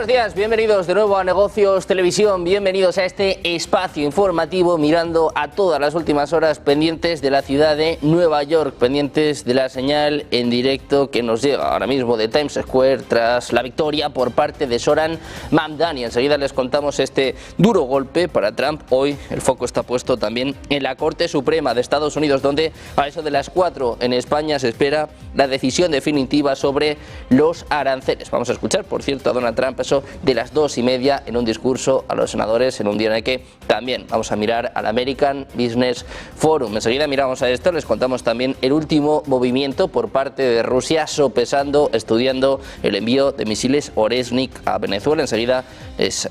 Buenos días, bienvenidos de nuevo a Negocios Televisión, bienvenidos a este espacio informativo mirando a todas las últimas horas pendientes de la ciudad de Nueva York, pendientes de la señal en directo que nos llega ahora mismo de Times Square tras la victoria por parte de Zoran Mamdani. Enseguida les contamos este duro golpe para Trump. Hoy el foco está puesto también en la Corte Suprema de Estados Unidos, donde a eso de las 4 en España se espera la decisión definitiva sobre los aranceles. Vamos a escuchar, por cierto, a Donald Trump eso de las 2:30 en un discurso a los senadores en un día en el que también vamos a mirar al American Business Forum. Enseguida miramos a esto, les contamos también el último movimiento por parte de Rusia sopesando, estudiando el envío de misiles Oresnik a Venezuela. Enseguida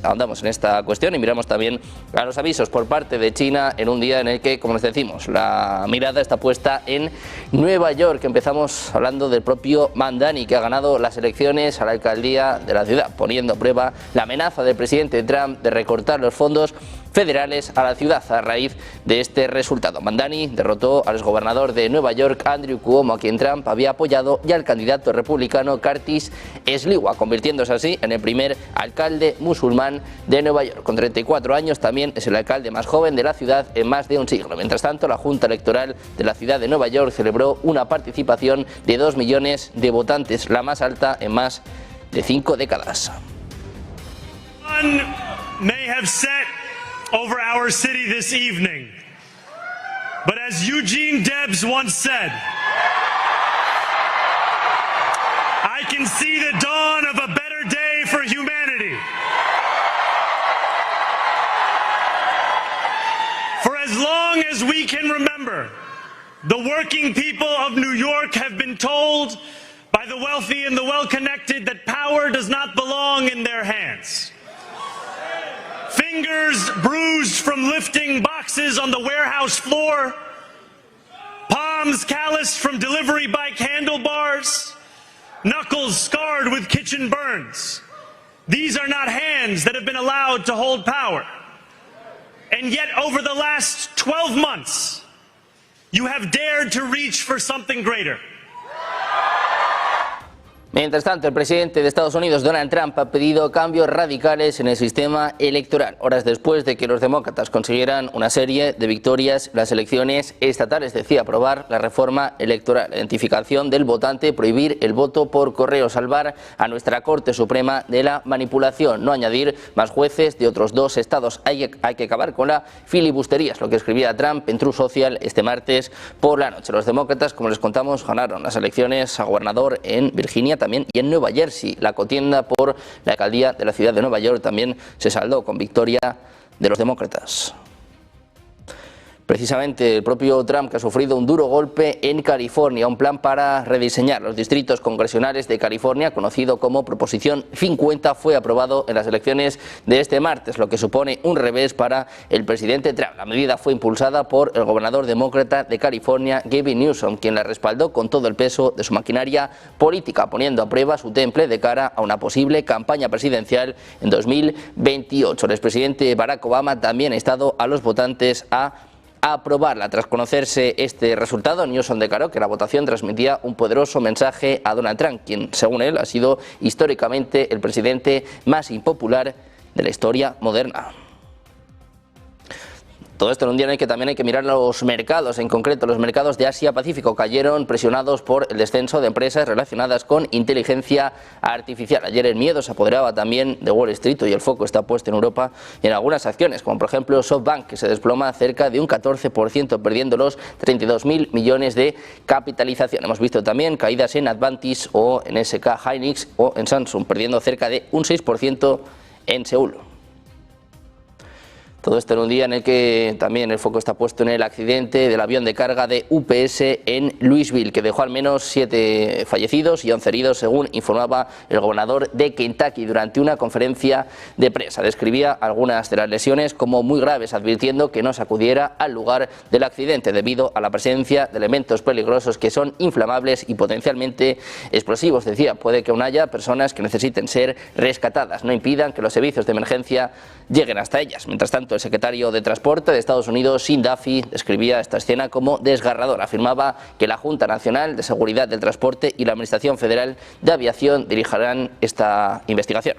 andamos en esta cuestión y miramos también a los avisos por parte de China en un día en el que, como les decimos, la mirada está puesta en Nueva York. Empezamos hablando del propio Mamdani, que ha ganado las elecciones a la alcaldía de la ciudad, poniendo a prueba la amenaza del presidente Trump de recortar los fondos federales a la ciudad a raíz de este resultado. Mamdani derrotó al exgobernador de Nueva York, Andrew Cuomo, a quien Trump había apoyado, y al candidato republicano Curtis Sliwa, convirtiéndose así en el primer alcalde musulmán de Nueva York. Con 34 años también es el alcalde más joven de la ciudad en más de un siglo. Mientras tanto, la Junta Electoral de la ciudad de Nueva York celebró una participación de 2 millones de votantes, la más alta en más de 5 décadas. May have set over our city this evening, but as Eugene Debs once said, I can see the dawn of a better day for humanity. For as long as we can remember, the working people of New York have been told by the wealthy and the well-connected that power does not belong in their hands. Fingers bruised from lifting boxes on the warehouse floor, palms calloused from delivery bike handlebars, knuckles scarred with kitchen burns. These are not hands that have been allowed to hold power. And yet over the last 12 months, you have dared to reach for something greater. Mientras tanto, el presidente de Estados Unidos, Donald Trump, ha pedido cambios radicales en el sistema electoral, horas después de que los demócratas consiguieran una serie de victorias en las elecciones estatales. Decía aprobar la reforma electoral, la identificación del votante, prohibir el voto por correo, salvar a nuestra Corte Suprema de la manipulación, no añadir más jueces de otros 2 estados. Hay que acabar con la filibustería, es lo que escribía Trump en Truth Social este martes por la noche. Los demócratas, como les contamos, ganaron las elecciones a gobernador en Virginia también y en Nueva Jersey. La contienda por la alcaldía de la ciudad de Nueva York también se saldó con victoria de los demócratas. Precisamente el propio Trump, que ha sufrido un duro golpe en California, un plan para rediseñar los distritos congresionales de California, conocido como Proposición 50, fue aprobado en las elecciones de este martes, lo que supone un revés para el presidente Trump. La medida fue impulsada por el gobernador demócrata de California, Gavin Newsom, quien la respaldó con todo el peso de su maquinaria política, poniendo a prueba su temple de cara a una posible campaña presidencial en 2028. El expresidente Barack Obama también ha instado a los votantes a aprobarla. Tras conocerse este resultado, Newsom declaró que la votación transmitía un poderoso mensaje a Donald Trump, quien, según él, ha sido históricamente el presidente más impopular de la historia moderna. Todo esto en un día en el que también hay que mirar los mercados, en concreto los mercados de Asia-Pacífico cayeron presionados por el descenso de empresas relacionadas con inteligencia artificial. Ayer el miedo se apoderaba también de Wall Street y el foco está puesto en Europa y en algunas acciones, como por ejemplo SoftBank, que se desploma cerca de un 14%, perdiendo los 32.000 millones de capitalización. Hemos visto también caídas en Advantis o en SK Hynix o en Samsung, perdiendo cerca de un 6% en Seúl. Todo esto en un día en el que también el foco está puesto en el accidente del avión de carga de UPS en Louisville, que dejó al menos 7 fallecidos y 11 heridos, según informaba el gobernador de Kentucky durante una conferencia de prensa. Describía algunas de las lesiones como muy graves, advirtiendo que no se acudiera al lugar del accidente debido a la presencia de elementos peligrosos que son inflamables y potencialmente explosivos. Decía, puede que aún haya personas que necesiten ser rescatadas, no impidan que los servicios de emergencia lleguen hasta ellas. Mientras tanto, el secretario de Transporte de Estados Unidos, Sean Duffy, describía esta escena como desgarradora. Afirmaba que la Junta Nacional de Seguridad del Transporte y la Administración Federal de Aviación dirigirán esta investigación.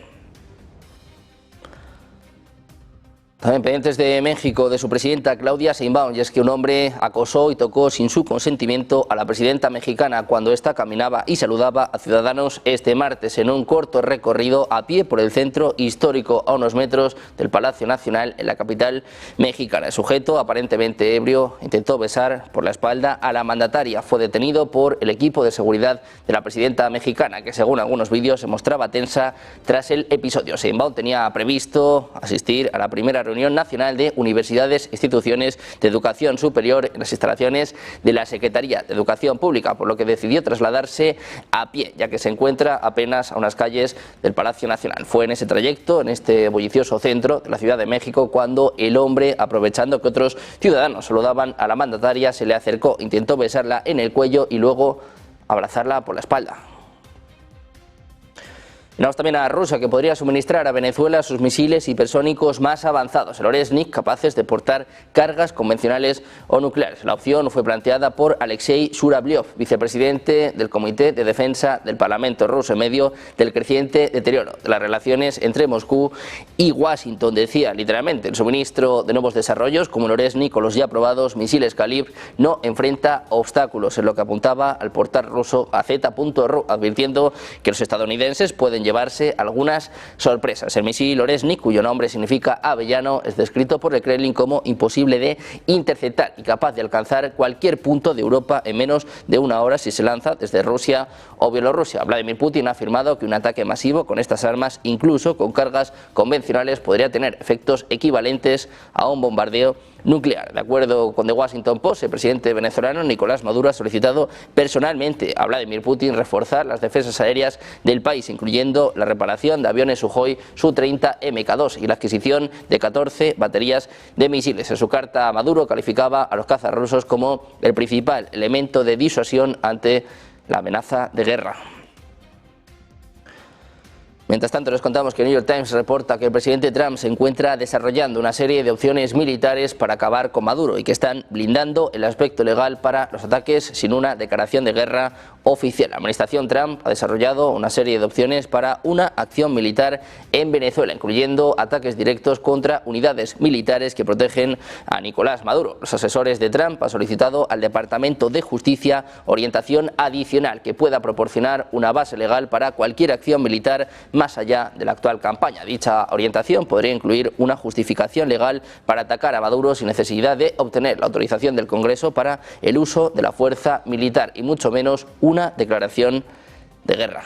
También pendientes de México, de su presidenta Claudia Sheinbaum, y es que un hombre acosó y tocó sin su consentimiento a la presidenta mexicana cuando ésta caminaba y saludaba a ciudadanos este martes en un corto recorrido a pie por el centro histórico a unos metros del Palacio Nacional en la capital mexicana. El sujeto, aparentemente ebrio, intentó besar por la espalda a la mandataria. Fue detenido por el equipo de seguridad de la presidenta mexicana, que según algunos vídeos se mostraba tensa tras el episodio. Sheinbaum tenía previsto asistir a la primera reunión nacional de universidades e instituciones de educación superior en las instalaciones de la Secretaría de Educación Pública, por lo que decidió trasladarse a pie, ya que se encuentra apenas a unas calles del Palacio Nacional. Fue en ese trayecto, en este bullicioso centro de la Ciudad de México, cuando el hombre, aprovechando que otros ciudadanos saludaban a la mandataria, se le acercó, intentó besarla en el cuello y luego abrazarla por la espalda. Miramos también a Rusia, que podría suministrar a Venezuela sus misiles hipersónicos más avanzados, el Oresnik, capaces de portar cargas convencionales o nucleares. La opción fue planteada por Alexei Zhuravlyov, vicepresidente del Comité de Defensa del Parlamento ruso, en medio del creciente deterioro de las relaciones entre Moscú y Washington. Decía literalmente: el suministro de nuevos desarrollos como el Oresnik o los ya probados misiles Kalibr no enfrenta obstáculos, en lo que apuntaba al portal ruso AZ.ru, advirtiendo que los estadounidenses pueden llevarse algunas sorpresas. El misil Oresnik, cuyo nombre significa avellano, es descrito por el Kremlin como imposible de interceptar y capaz de alcanzar cualquier punto de Europa en menos de una hora si se lanza desde Rusia o Bielorrusia. Vladimir Putin ha afirmado que un ataque masivo con estas armas, incluso con cargas convencionales, podría tener efectos equivalentes a un bombardeo nuclear. De acuerdo con The Washington Post, el presidente venezolano Nicolás Maduro ha solicitado personalmente a Vladimir Putin reforzar las defensas aéreas del país, incluyendo la reparación de aviones Sukhoi Su-30 Mk2 y la adquisición de 14 baterías de misiles. En su carta, Maduro calificaba a los cazas rusos como el principal elemento de disuasión ante la amenaza de guerra. Mientras tanto, les contamos que el New York Times reporta que el presidente Trump se encuentra desarrollando una serie de opciones militares para acabar con Maduro y que están blindando el aspecto legal para los ataques sin una declaración de guerra oficial. La administración Trump ha desarrollado una serie de opciones para una acción militar en Venezuela, incluyendo ataques directos contra unidades militares que protegen a Nicolás Maduro. Los asesores de Trump han solicitado al Departamento de Justicia orientación adicional que pueda proporcionar una base legal para cualquier acción militar más allá de la actual campaña. Dicha orientación podría incluir una justificación legal para atacar a Maduro sin necesidad de obtener la autorización del Congreso para el uso de la fuerza militar y mucho menos una declaración de guerra.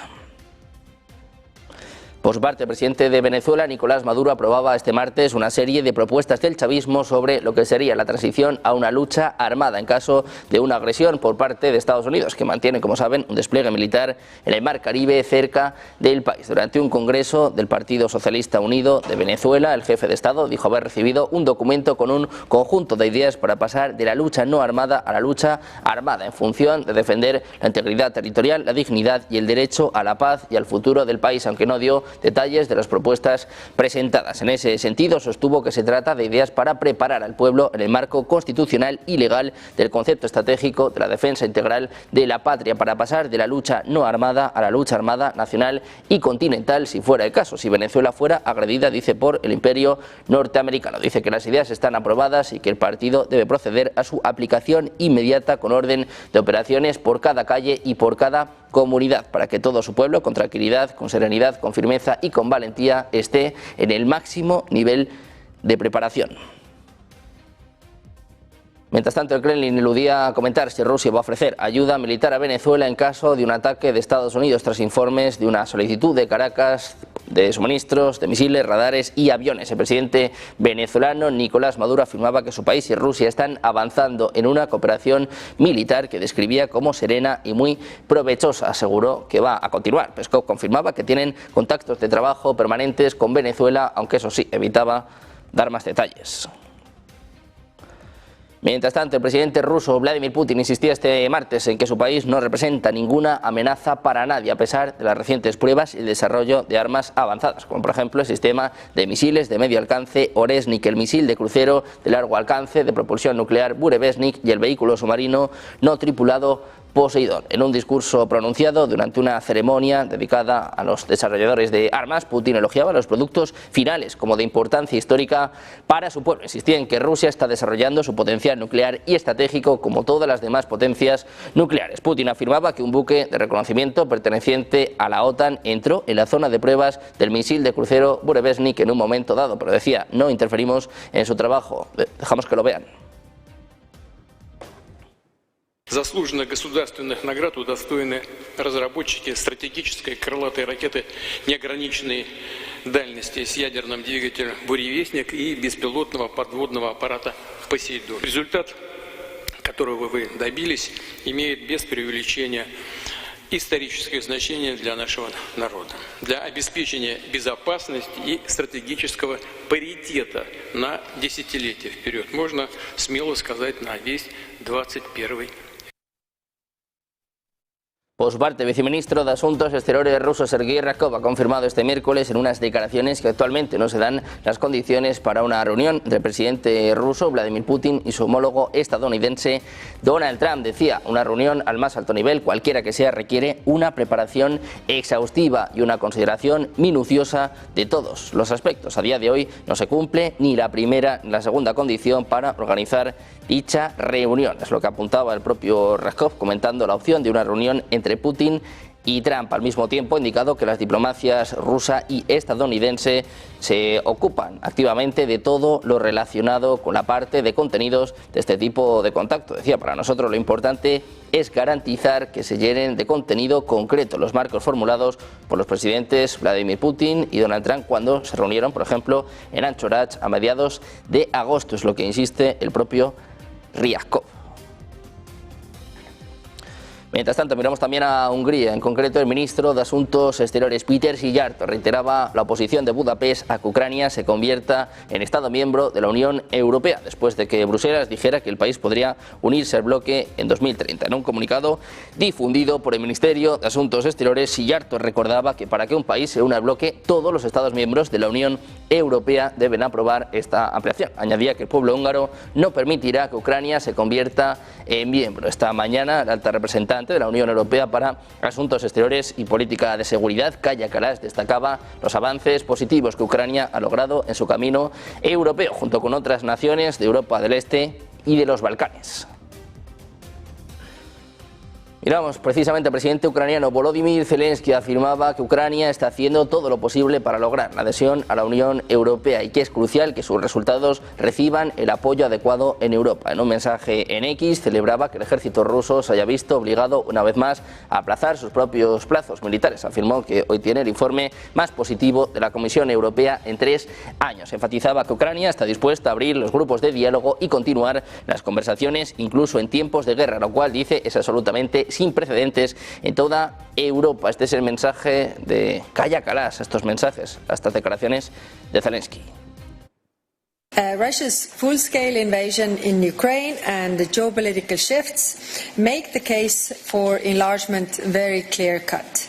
Por su parte, el presidente de Venezuela, Nicolás Maduro, aprobaba este martes una serie de propuestas del chavismo sobre lo que sería la transición a una lucha armada en caso de una agresión por parte de Estados Unidos, que mantiene, como saben, un despliegue militar en el Mar Caribe cerca del país. Durante un congreso del Partido Socialista Unido de Venezuela, el jefe de Estado dijo haber recibido un documento con un conjunto de ideas para pasar de la lucha no armada a la lucha armada, en función de defender la integridad territorial, la dignidad y el derecho a la paz y al futuro del país, aunque no dio detalles de las propuestas presentadas. En ese sentido, sostuvo que se trata de ideas para preparar al pueblo en el marco constitucional y legal del concepto estratégico de la defensa integral de la patria, para pasar de la lucha no armada a la lucha armada nacional y continental, si fuera el caso, si Venezuela fuera agredida, dice, por el imperio norteamericano. Dice que las ideas están aprobadas y que el partido debe proceder a su aplicación inmediata con orden de operaciones por cada calle y por cada comunidad, para que todo su pueblo, con tranquilidad, con serenidad, con firmeza y con valentía, esté en el máximo nivel de preparación. Mientras tanto, el Kremlin eludía comentar si Rusia va a ofrecer ayuda militar a Venezuela en caso de un ataque de Estados Unidos, tras informes de una solicitud de Caracas de suministros de misiles, radares y aviones. El presidente venezolano Nicolás Maduro afirmaba que su país y Rusia están avanzando en una cooperación militar que describía como serena y muy provechosa. Aseguró que va a continuar. Peskov confirmaba que tienen contactos de trabajo permanentes con Venezuela, aunque eso sí, evitaba dar más detalles. Mientras tanto, el presidente ruso Vladimir Putin insistía este martes en que su país no representa ninguna amenaza para nadie, a pesar de las recientes pruebas y el desarrollo de armas avanzadas, como por ejemplo el sistema de misiles de medio alcance Oresnik, el misil de crucero de largo alcance de propulsión nuclear Burevestnik y el vehículo submarino no tripulado Poseidón. En un discurso pronunciado durante una ceremonia dedicada a los desarrolladores de armas, Putin elogiaba los productos finales como de importancia histórica para su pueblo. Insistía en que Rusia está desarrollando su potencial nuclear y estratégico como todas las demás potencias nucleares. Putin afirmaba que un buque de reconocimiento perteneciente a la OTAN entró en la zona de pruebas del misil de crucero Burevestnik en un momento dado, pero decía, no interferimos en su trabajo. Dejamos que lo vean. Заслуженных государственных наград удостоены разработчики стратегической крылатой ракеты неограниченной дальности с ядерным двигателем «Буревестник» и беспилотного подводного аппарата «Посейдон». Результат, которого вы добились, имеет без преувеличения историческое значение для нашего народа, для обеспечения безопасности и стратегического паритета на десятилетия вперед. Можно смело сказать, на весь 21 век. Por su parte, el viceministro de Asuntos Exteriores ruso Sergei Ryabkov ha confirmado este miércoles en unas declaraciones que actualmente no se dan las condiciones para una reunión entre el presidente ruso Vladimir Putin y su homólogo estadounidense Donald Trump. Decía, una reunión al más alto nivel, cualquiera que sea, requiere una preparación exhaustiva y una consideración minuciosa de todos los aspectos. A día de hoy no se cumple ni la primera ni la segunda condición para organizar dicha reunión. Es lo que apuntaba el propio Ryabkov, comentando la opción de una reunión entre Putin y Trump. Al mismo tiempo, ha indicado que las diplomacias rusa y estadounidense se ocupan activamente de todo lo relacionado con la parte de contenidos de este tipo de contacto. Decía, para nosotros lo importante es garantizar que se llenen de contenido concreto los marcos formulados por los presidentes Vladimir Putin y Donald Trump cuando se reunieron, por ejemplo, en Anchorage a mediados de agosto. Es lo que insiste el propio Ryabkov. Mientras tanto, miramos también a Hungría. En concreto, el ministro de Asuntos Exteriores, Péter Szijjártó, reiteraba la oposición de Budapest a que Ucrania se convierta en Estado miembro de la Unión Europea, después de que Bruselas dijera que el país podría unirse al bloque en 2030. En un comunicado difundido por el Ministerio de Asuntos Exteriores, Szijjártó recordaba que para que un país se una al bloque, todos los Estados miembros de la Unión Europea deben aprobar esta ampliación. Añadía que el pueblo húngaro no permitirá que Ucrania se convierta en miembro. Esta mañana, la alta representante de la Unión Europea para Asuntos Exteriores y Política de Seguridad, Kaja Kallas, destacaba los avances positivos que Ucrania ha logrado en su camino europeo, junto con otras naciones de Europa del Este y de los Balcanes. Miramos precisamente al presidente ucraniano Volodymyr Zelensky afirmaba que Ucrania está haciendo todo lo posible para lograr la adhesión a la Unión Europea y que es crucial que sus resultados reciban el apoyo adecuado en Europa. En un mensaje en X celebraba que el ejército ruso se haya visto obligado una vez más a aplazar sus propios plazos militares. Afirmó que hoy tiene el informe más positivo de la Comisión Europea en 3 años. Enfatizaba que Ucrania está dispuesta a abrir los grupos de diálogo y continuar las conversaciones incluso en tiempos de guerra, lo cual, dice, es absolutamente sin precedentes en toda Europa. Este es el mensaje de Kaja Kallas, estas declaraciones de Zelensky. Russia's full-scale invasion in Ukraine and the geopolitical shifts make the case for enlargement very clear-cut.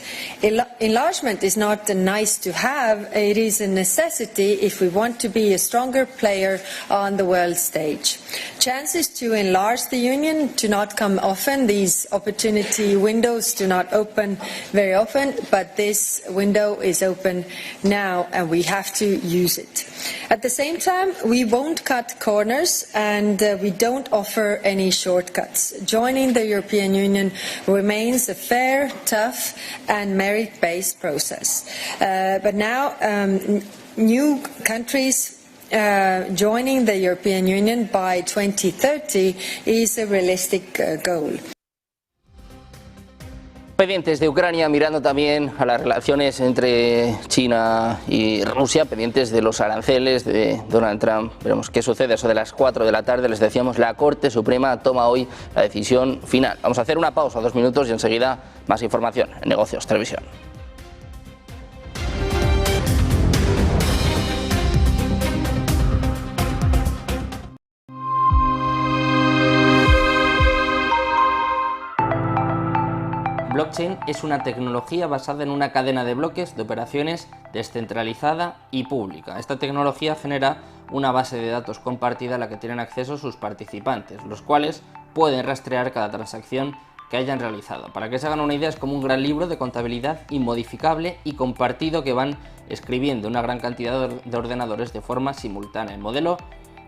Enlargement is not a nice to have, it is a necessity if we want to be a stronger player on the world stage. Chances to enlarge the Union do not come often, these opportunity windows do not open very often, but this window is open now and we have to use it. At the same time, we won't cut corners and we don't offer any shortcuts. Joining the European Union remains a fair, tough and merit-based process. But now new countries joining the European Union by 2030 is a realistic goal. Pendientes de Ucrania, mirando también a las relaciones entre China y Rusia, pendientes de los aranceles de Donald Trump. Veremos qué sucede. Eso de las 4 de la tarde, les decíamos, la Corte Suprema toma hoy la decisión final. Vamos a hacer una pausa, 2 minutos, y enseguida más información en Negocios Televisión. Blockchain es una tecnología basada en una cadena de bloques de operaciones descentralizada y pública. Esta tecnología genera una base de datos compartida a la que tienen acceso sus participantes, los cuales pueden rastrear cada transacción que hayan realizado. Para que se hagan una idea, es como un gran libro de contabilidad inmodificable y compartido que van escribiendo una gran cantidad de ordenadores de forma simultánea. El modelo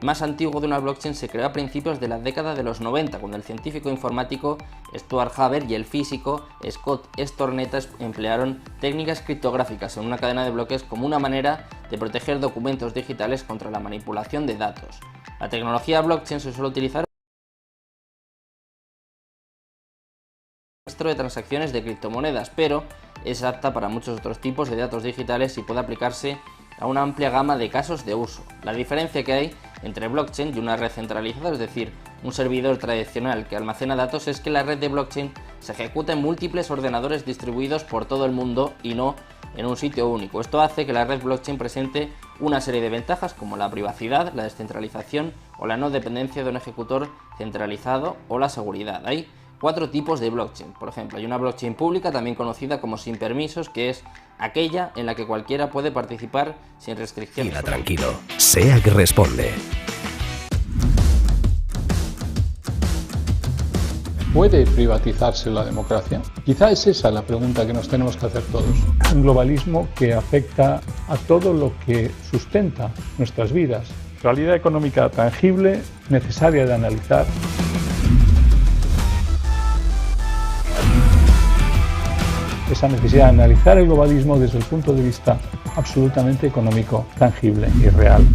más antiguo de una blockchain se creó a principios de la década de los 90, cuando el científico informático Stuart Haber y el físico Scott Stornetta emplearon técnicas criptográficas en una cadena de bloques como una manera de proteger documentos digitales contra la manipulación de datos. La tecnología blockchain se suele utilizar de transacciones de criptomonedas, pero es apta para muchos otros tipos de datos digitales y puede aplicarse a una amplia gama de casos de uso. La diferencia que hay entre blockchain y una red centralizada, es decir, un servidor tradicional que almacena datos, es que la red de blockchain se ejecuta en múltiples ordenadores distribuidos por todo el mundo y no en un sitio único. Esto hace que la red blockchain presente una serie de ventajas como la privacidad, la descentralización o la no dependencia de un ejecutor centralizado o la seguridad. Hay 4 tipos de blockchain. Por ejemplo, hay una blockchain pública, también conocida como sin permisos, que es aquella en la que cualquiera puede participar sin restricciones. Mira, tranquilo, SEAC responde. ¿Puede privatizarse la democracia? Quizá es esa la pregunta que nos tenemos que hacer todos. Un globalismo que afecta a todo lo que sustenta nuestras vidas. Realidad económica tangible, necesaria de analizar. Esa necesidad de analizar el globalismo desde el punto de vista absolutamente económico, tangible y real.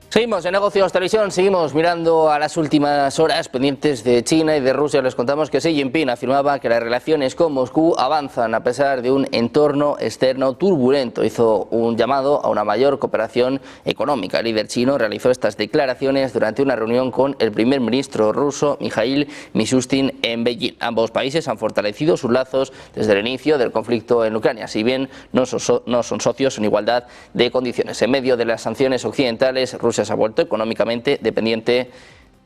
Seguimos en Negocios Televisión, seguimos mirando a las últimas horas pendientes de China y de Rusia. Les contamos que Xi Jinping afirmaba que las relaciones con Moscú avanzan a pesar de un entorno externo turbulento. Hizo un llamado a una mayor cooperación económica. El líder chino realizó estas declaraciones durante una reunión con el primer ministro ruso Mikhail Mishustin en Beijing. Ambos países han fortalecido sus lazos desde el inicio del conflicto en Ucrania, si bien no son socios en igualdad de condiciones. En medio de las sanciones occidentales, Rusia se ha vuelto económicamente dependiente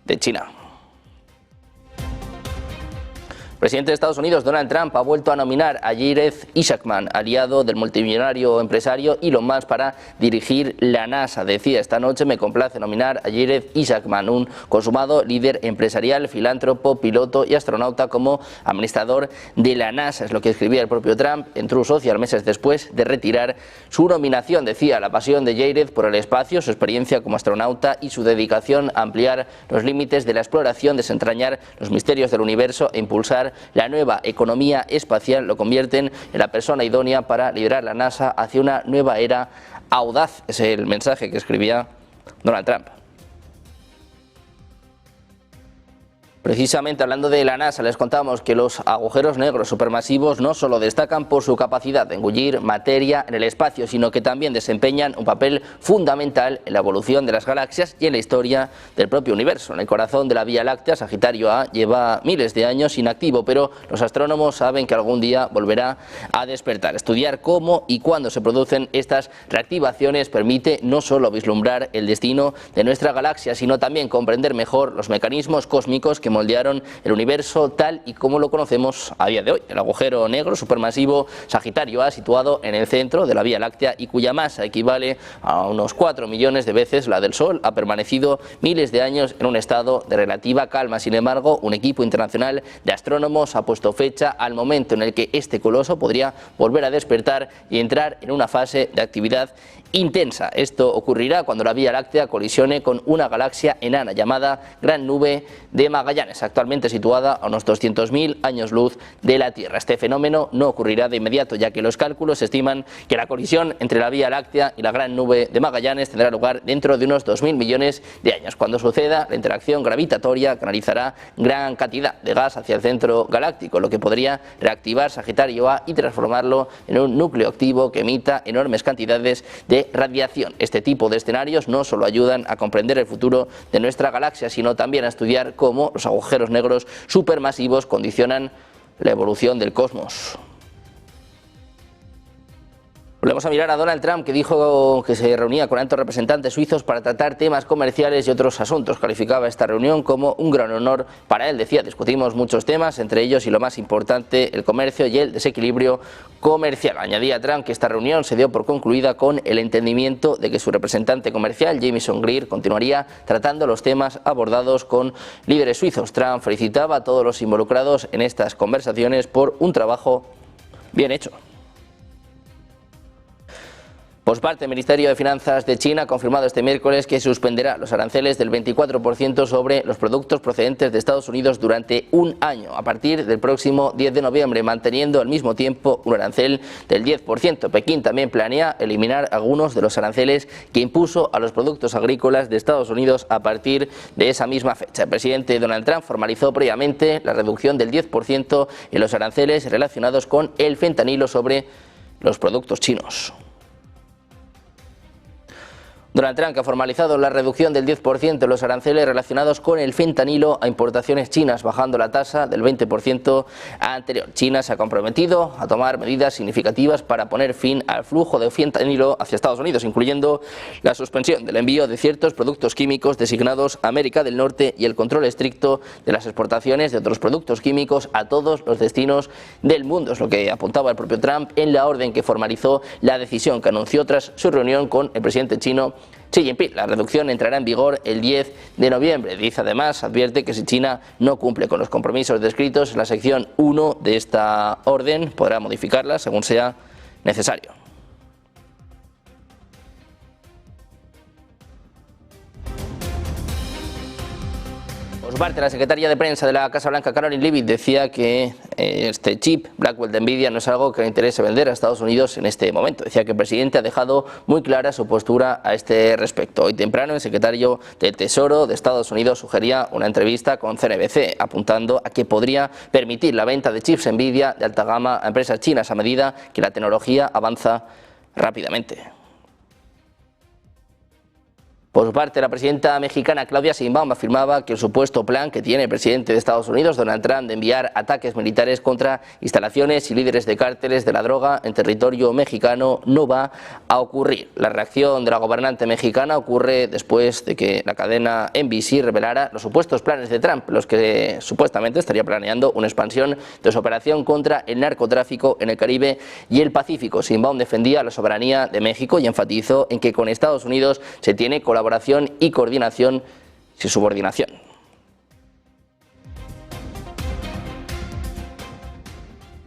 de China. El presidente de Estados Unidos, Donald Trump, ha vuelto a nominar a Jared Isaacman, aliado del multimillonario empresario Elon Musk, para dirigir la NASA. Decía: esta noche me complace nominar a Jared Isaacman, un consumado líder empresarial, filántropo, piloto y astronauta, como administrador de la NASA. Es lo que escribía el propio Trump en Truth Social meses después de retirar su nominación. Decía: la pasión de Jared por el espacio, su experiencia como astronauta y su dedicación a ampliar los límites de la exploración, desentrañar los misterios del universo e impulsar la nueva economía espacial lo convierten en la persona idónea para liderar la NASA hacia una nueva era audaz. Es el mensaje que escribía Donald Trump. Precisamente hablando de la NASA, les contamos que los agujeros negros supermasivos no solo destacan por su capacidad de engullir materia en el espacio, sino que también desempeñan un papel fundamental en la evolución de las galaxias y en la historia del propio universo. En el corazón de la Vía Láctea, Sagitario A lleva miles de años inactivo, pero los astrónomos saben que algún día volverá a despertar. Estudiar cómo y cuándo se producen estas reactivaciones permite no solo vislumbrar el destino de nuestra galaxia, sino también comprender mejor los mecanismos cósmicos que moldearon el universo tal y como lo conocemos a día de hoy. El agujero negro supermasivo Sagitario A, situado en el centro de la Vía Láctea y cuya masa equivale a unos 4 millones de veces la del Sol, ha permanecido miles de años en un estado de relativa calma. Sin embargo, un equipo internacional de astrónomos ha puesto fecha al momento en el que este coloso podría volver a despertar y entrar en una fase de actividad intensa. Esto ocurrirá cuando la Vía Láctea colisione con una galaxia enana llamada Gran Nube de Magallanes, actualmente situada a unos 200.000 años luz de la Tierra. Este fenómeno no ocurrirá de inmediato, ya que los cálculos estiman que la colisión entre la Vía Láctea y la Gran Nube de Magallanes tendrá lugar dentro de unos 2.000 millones de años. Cuando suceda, la interacción gravitatoria canalizará gran cantidad de gas hacia el centro galáctico, lo que podría reactivar Sagitario A y transformarlo en un núcleo activo que emita enormes cantidades de radiación. Este tipo de escenarios no solo ayudan a comprender el futuro de nuestra galaxia, sino también a estudiar cómo los agujeros negros supermasivos condicionan la evolución del cosmos. Volvemos a mirar a Donald Trump, que dijo que se reunía con altos representantes suizos para tratar temas comerciales y otros asuntos. Calificaba esta reunión como un gran honor para él. Decía, discutimos muchos temas, entre ellos y lo más importante, el comercio y el desequilibrio comercial. Añadía Trump que esta reunión se dio por concluida con el entendimiento de que su representante comercial, Jamieson Greer, continuaría tratando los temas abordados con líderes suizos. Trump felicitaba a todos los involucrados en estas conversaciones por un trabajo bien hecho. Por parte, el Ministerio de Finanzas de China ha confirmado este miércoles que suspenderá los aranceles del 24% sobre los productos procedentes de Estados Unidos durante un año, a partir del próximo 10 de noviembre, manteniendo al mismo tiempo un arancel del 10%. Pekín también planea eliminar algunos de los aranceles que impuso a los productos agrícolas de Estados Unidos a partir de esa misma fecha. El presidente Donald Trump formalizó previamente la reducción del 10% en los aranceles relacionados con el fentanilo sobre los productos chinos. Donald Trump ha formalizado la reducción del 10% de los aranceles relacionados con el fentanilo a importaciones chinas, bajando la tasa del 20% anterior. China se ha comprometido a tomar medidas significativas para poner fin al flujo de fentanilo hacia Estados Unidos, incluyendo la suspensión del envío de ciertos productos químicos designados América del Norte y el control estricto de las exportaciones de otros productos químicos a todos los destinos del mundo. Es lo que apuntaba el propio Trump en la orden que formalizó la decisión que anunció tras su reunión con el presidente chino Xi Jinping. La reducción entrará en vigor el 10 de noviembre. Dice además, advierte que si China no cumple con los compromisos descritos en la sección 1 de esta orden, podrá modificarla según sea necesario. Por parte, la secretaria de prensa de la Casa Blanca, Caroline Leavitt, decía que este chip Blackwell de Nvidia no es algo que le interese vender a Estados Unidos en este momento. Decía que el presidente ha dejado muy clara su postura a este respecto. Hoy temprano, el secretario del Tesoro de Estados Unidos sugería una entrevista con CNBC, apuntando a que podría permitir la venta de chips Nvidia de alta gama a empresas chinas a medida que la tecnología avanza rápidamente. Por su parte, la presidenta mexicana Claudia Sheinbaum afirmaba que el supuesto plan que tiene el presidente de Estados Unidos, Donald Trump, de enviar ataques militares contra instalaciones y líderes de cárteles de la droga en territorio mexicano no va a ocurrir. La reacción de la gobernante mexicana ocurre después de que la cadena NBC revelara los supuestos planes de Trump, los que supuestamente estaría planeando una expansión de su operación contra el narcotráfico en el Caribe y el Pacífico. Sheinbaum defendía la soberanía de México y enfatizó en que con Estados Unidos se tiene colaboración y coordinación sin subordinación.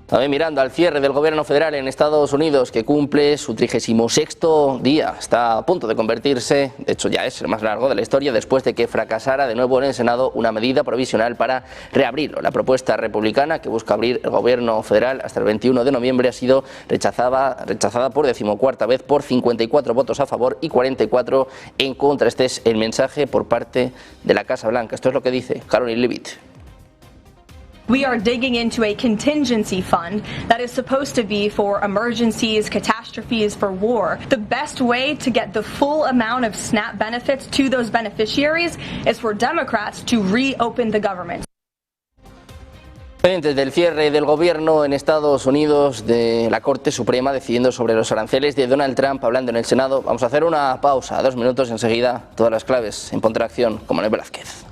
También mirando al cierre del gobierno federal en Estados Unidos, que cumple su 36º día. Está a punto de convertirse, de hecho ya es el más largo de la historia, después de que fracasara de nuevo en el Senado una medida provisional para reabrirlo. La propuesta republicana, que busca abrir el gobierno federal hasta el 21 de noviembre, ha sido rechazada por 14ª vez por 54 votos a favor y 44 en contra. Este es el mensaje por parte de la Casa Blanca. Esto es lo que dice Caroline Leavitt. We are digging into a contingency fund that is supposed to be for emergencies, catastrophes, for war. The best way to get the full amount of SNAP benefits to those beneficiaries is for Democrats to reopen the government. Pendientes del cierre del gobierno en Estados Unidos, de la Corte Suprema decidiendo sobre los aranceles, de Donald Trump hablando en el Senado. Vamos a hacer una pausa, 2 minutos, enseguida todas las claves en Ponte a la Acción, con Manuel Velázquez.